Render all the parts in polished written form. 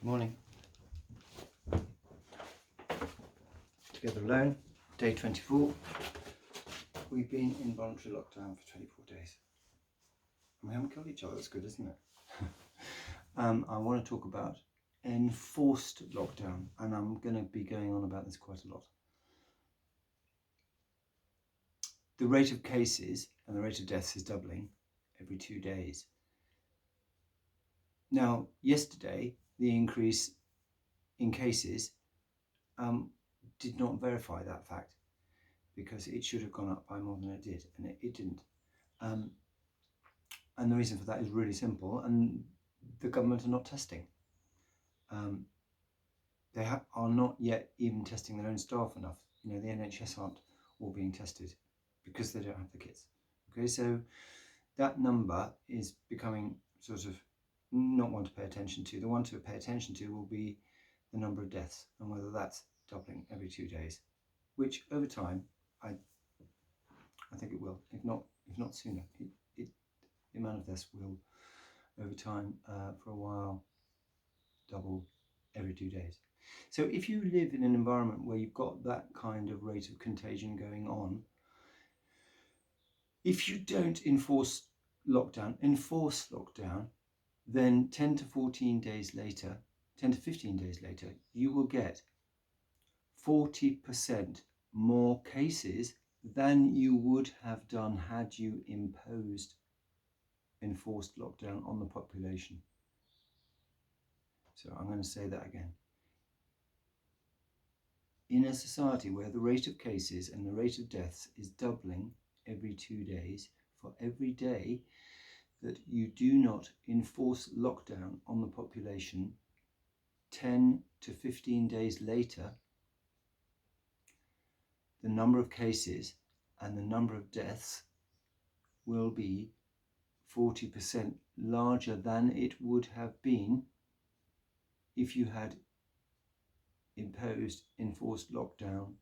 Good morning. Together alone, day 24. We've been in voluntary lockdown for 24 days. And we haven't killed each other, that's good, isn't it? I want to talk about enforced lockdown, and I'm going to be going on about this quite a lot. The rate of cases and the rate of deaths is doubling every 2 days. Now, yesterday, the increase in cases did not verify that fact, because it should have gone up by more than it did, and it didn't. And the reason for that is really simple, and the government are not testing. They are not yet even testing their own staff enough. You know, the NHS aren't all being tested because they don't have the kits. Okay, so that number is becoming sort of not one to pay attention to. The one to pay attention to will be the number of deaths, and whether that's doubling every 2 days, which over time, I think it will. If not sooner, the amount of deaths will, over time, for a while, double every 2 days. So if you live in an environment where you've got that kind of rate of contagion going on, if you don't enforce lockdown, then 10 to 15 days later, you will get 40% more cases than you would have done had you imposed enforced lockdown on the population. So I'm going to say that again. In a society where the rate of cases and the rate of deaths is doubling every 2 days, for every day that you do not enforce lockdown on the population, 10 to 15 days later, the number of cases and the number of deaths will be 40% larger than it would have been if you had imposed enforced lockdown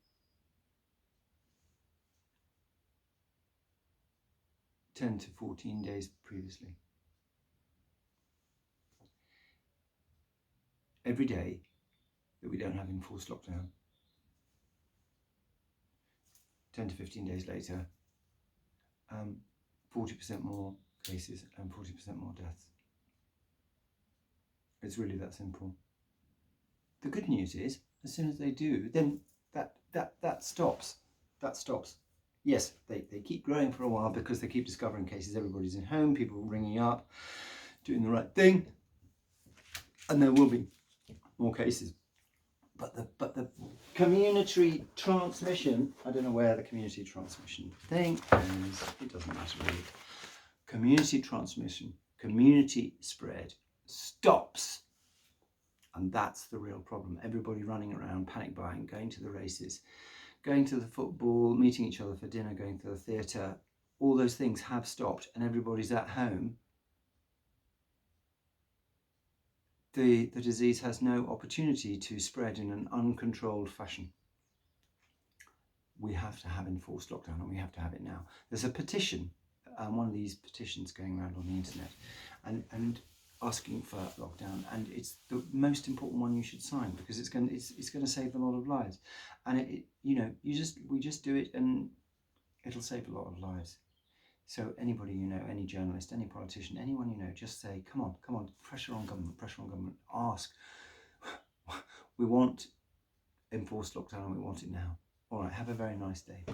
10 to 14 days previously. Every day that we don't have enforced lockdown, 10 to 15 days later, 40% more cases and 40% more deaths. It's really that simple. The good news is, as soon as they do, then that stops. That stops. Yes, they keep growing for a while because they keep discovering cases. Everybody's in home, people ringing up, doing the right thing, and there will be more cases. But the community transmission, I don't know where the community transmission thing is, it doesn't matter really. Community transmission, community spread stops. And that's the real problem. Everybody running around, panic buying, going to the races, going to the football, meeting each other for dinner, going to the theatre, all those things have stopped, and everybody's at home. The disease has no opportunity to spread in an uncontrolled fashion. We have to have enforced lockdown, and we have to have it now. There's a petition, one of these petitions going around on the internet, and asking for lockdown, and it's the most important one you should sign, because it's going to save a lot of lives, and we just do it, and it'll save a lot of lives. So anybody you know, any journalist, any politician, anyone you know, just say, come on, pressure on government, ask. We want enforced lockdown and we want it now. All right, have a very nice day. Bye.